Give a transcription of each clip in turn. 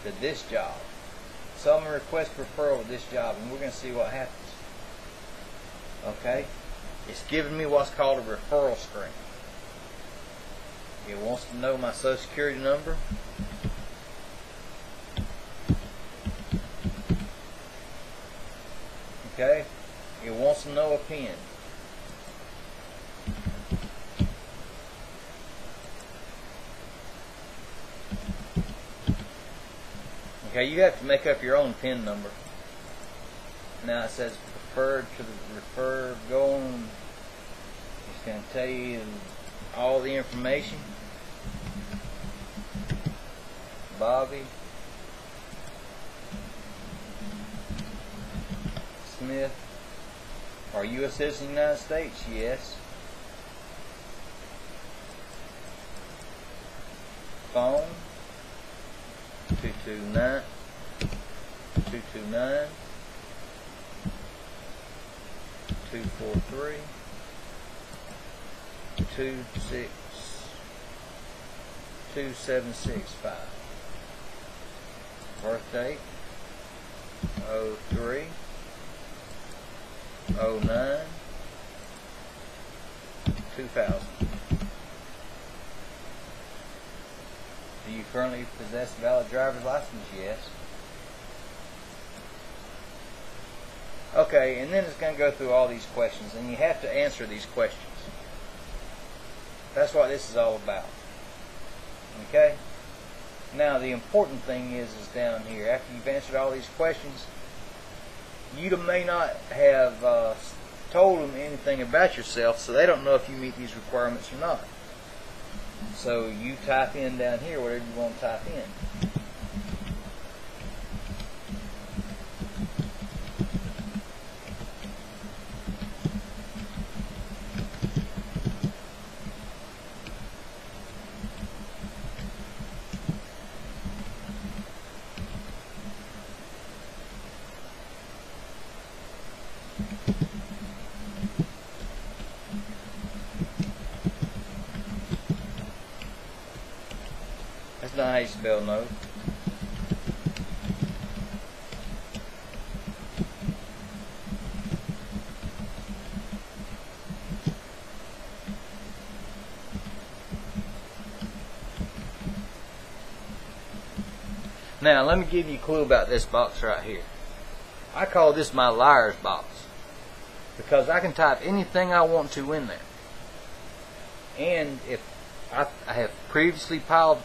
to this job. So I'm going to request referral to this job, and we're going to see what happens. Okay? It's giving me what's called a referral screen. It wants to know my social security number. Okay? It wants to know a PIN. Okay, you have to make up your own PIN number. Now it says referred to the go on. It's going to tell you all the information. Bobby Smith. Are you a citizen of the United States? Yes. Phone 229 229 243 2765. Birth date 03 09 2000. Do you currently possess a valid driver's license? Yes. Okay, and then it's going to go through all these questions, and you have to answer these questions. That's what this is all about. Okay? Now, the important thing is down here. After you've answered all these questions, you may not have told them anything about yourself, so they don't know if you meet these requirements or not. So you type in down here whatever you want to type in. That's not how you spell no. Now, let me give you a clue about this box right here. I call this my liar's box because I can type anything I want to in there. And if I have previously filed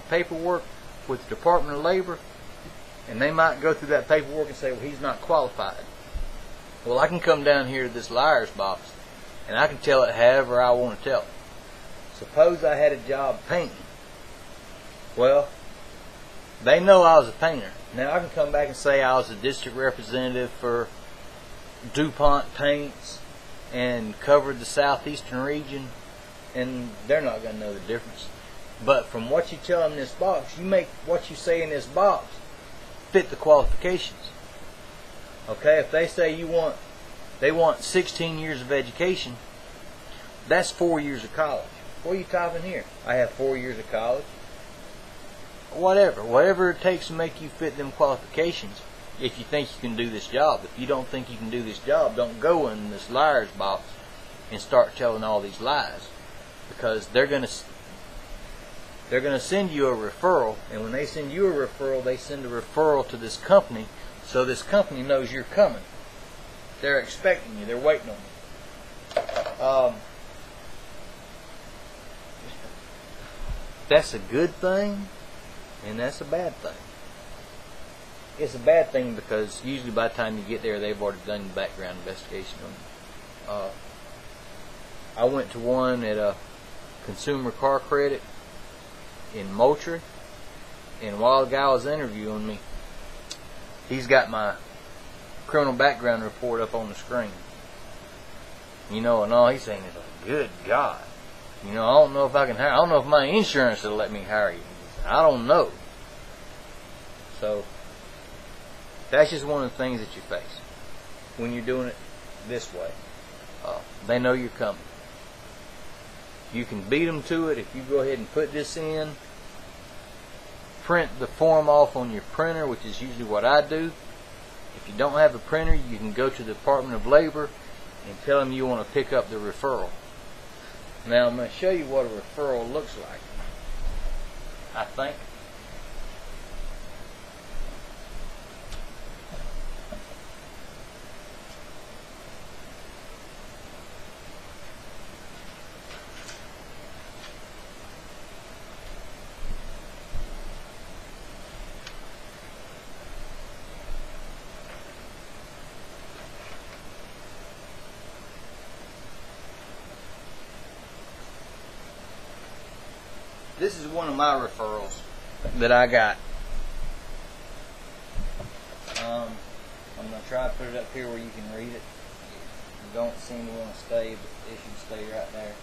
paperwork with the Department of Labor, and they might go through that paperwork and say, well, he's not qualified. Well, I can come down here to this liar's box, and I can tell it however I want to tell it. Suppose I had a job painting. Well, they know I was a painter. Now I can come back and say I was a district representative for DuPont Paints and covered the southeastern region, and they're not going to know the difference. But from what you tell them in this box, you make what you say in this box fit the qualifications. Okay, if they say they want 16 years of education, that's 4 years of college. What are you typing here? I have 4 years of college. Whatever it takes to make you fit them qualifications. If you think you can do this job. If you don't think you can do this job, don't go in this liar's box and start telling all these lies, because they're gonna send you a referral, and when they send you a referral, they send a referral to this company, so this company knows you're coming. They're expecting you. They're waiting on you. That's a good thing, and that's a bad thing. It's a bad thing because usually by the time you get there, they've already done the background investigation on you. I went to one at a Consumer Car Credit in Moultrie, and while the guy was interviewing me, he's got my criminal background report up on the screen. You know, and all he's saying is, "Good God, you know, I don't know if I can hire. I don't know if my insurance will let me hire you. I don't know." So that's just one of the things that you face when you're doing it this way. They know you're coming. You can beat them to it if you go ahead and put this in. print the form off on your printer, which is usually what I do. If you don't have a printer, you can go to the Department of Labor and tell them you want to pick up the referral. Now I'm going to show you what a referral looks like, I think. This is one of my referrals that I got. I'm going to try to put it up here where you can read it. You don't seem to want to stay, but it should stay right there.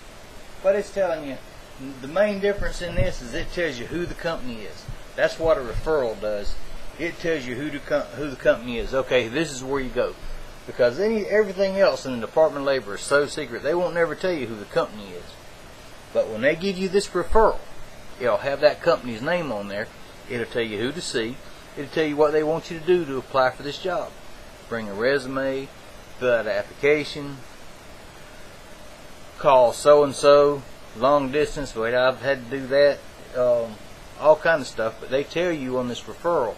But it's telling you, the main difference in this is it tells you who the company is. That's what a referral does. It tells you who the company is. Okay, this is where you go. Because everything else in the Department of Labor is so secret, they won't never tell you who the company is. But when they give you this referral, it'll have that company's name on there. It'll tell you who to see. It'll tell you what they want you to do to apply for this job. Bring a resume, fill out an application, call so-and-so, long distance. Wait, I've had to do that. All kind of stuff. But they tell you on this referral,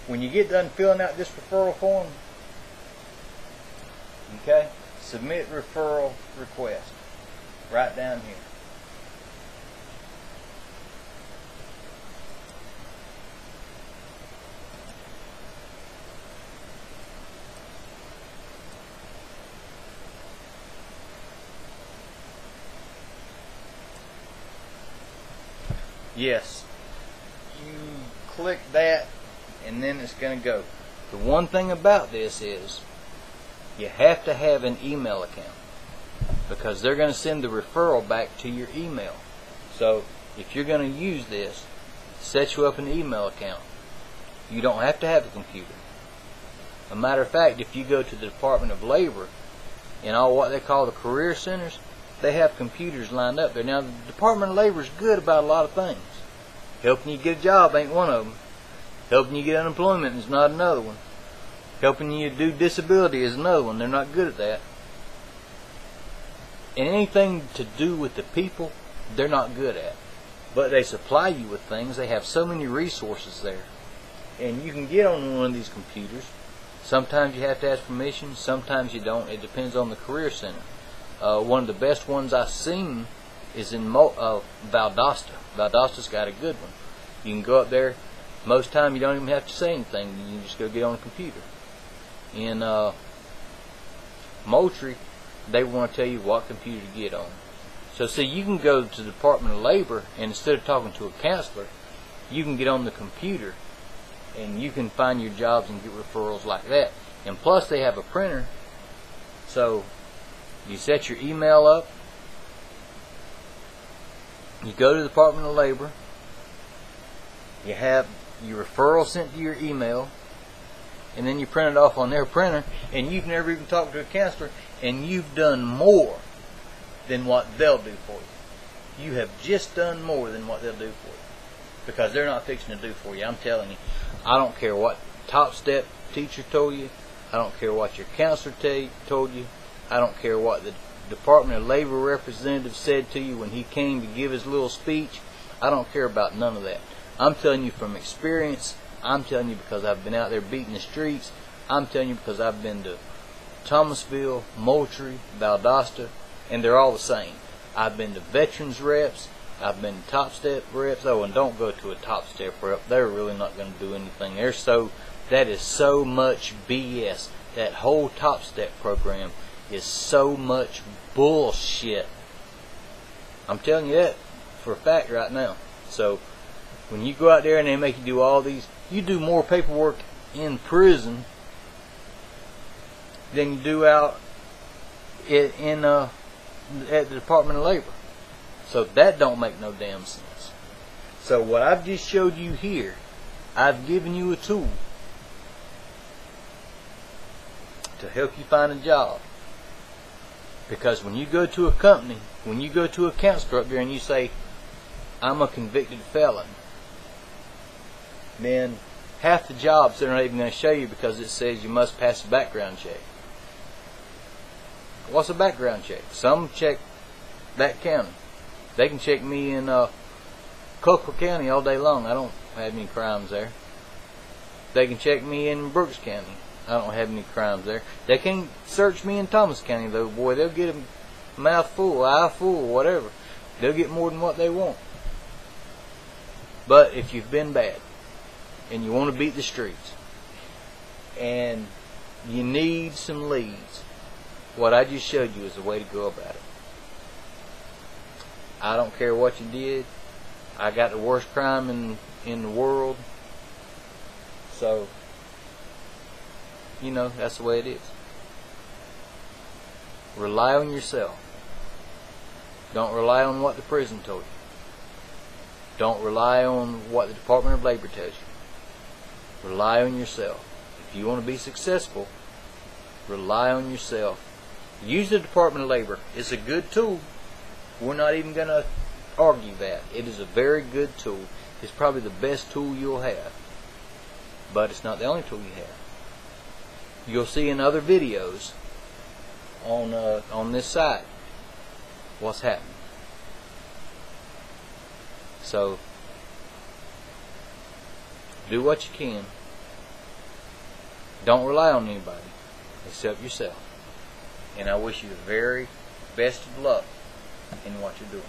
when you get done filling out this referral form, okay, submit referral request. Right down here. Yes, you click that and then it's going to go. The one thing about this is you have to have an email account, because they're going to send the referral back to your email. So if you're going to use this, set you up an email account. You don't have to have a computer. A matter of fact, if you go to the Department of Labor and all what they call the career centers, they have computers lined up there. Now, the Department of Labor is good about a lot of things. Helping you get a job ain't one of them. Helping you get unemployment is not another one. Helping you do disability is another one. They're not good at that. And anything to do with the people, they're not good at. But they supply you with things. They have so many resources there. And you can get on one of these computers. Sometimes you have to ask permission. Sometimes you don't. It depends on the career center. One of the best ones I've seen is in Valdosta. Valdosta's got a good one. You can go up there. Most time you don't even have to say anything. You can just go get on a computer. In Moultrie, they want to tell you what computer to get on. So see, you can go to the Department of Labor, and instead of talking to a counselor, you can get on the computer and you can find your jobs and get referrals like that. And plus they have a printer, so you set your email up, you go to the Department of Labor, you have your referral sent to your email, and then you print it off on their printer, and you've never even talked to a counselor, and you've done more than what they'll do for you. You have just done more than what they'll do for you, because they're not fixing to do for you. I'm telling you, I don't care what top step teacher told you, I don't care what your counselor told you, I don't care what the Department of Labor representative said to you when he came to give his little speech. I don't care about none of that. I'm telling you from experience. I'm telling you because I've been out there beating the streets. I'm telling you because I've been to Thomasville, Moultrie, Valdosta, and they're all the same. I've been to veterans reps. I've been to top step reps. Oh, and don't go to a top step rep. They're really not going to do anything. That is so much BS. That whole top step program is so much bullshit. I'm telling you that for a fact right now. So when you go out there and they make you do all these, you do more paperwork in prison than you do out at the Department of Labor. So that don't make no damn sense. So what I've just showed you here, I've given you a tool to help you find a job. Because when you go to a company, when you go to a counselor up there and you say, I'm a convicted felon, then half the jobs they're not even going to show you because it says you must pass a background check. What's a background check? Some check that county. They can check me in Cocoa County all day long. I don't have any crimes there. They can check me in Brooks County. I don't have any crimes there. They can't search me in Thomas County though. Boy, they'll get a mouthful, eye full, whatever. They'll get more than what they want. But if you've been bad and you want to beat the streets and you need some leads, what I just showed you is the way to go about it. I don't care what you did. I got the worst crime in the world. So, you know, that's the way it is. Rely on yourself. Don't rely on what the prison told you. Don't rely on what the Department of Labor tells you. Rely on yourself. If you want to be successful, rely on yourself. Use the Department of Labor. It's a good tool. We're not even going to argue that. It is a very good tool. It's probably the best tool you'll have. But it's not the only tool you have. You'll see in other videos on this site what's happening. So, do what you can. Don't rely on anybody except yourself. And I wish you the very best of luck in what you're doing.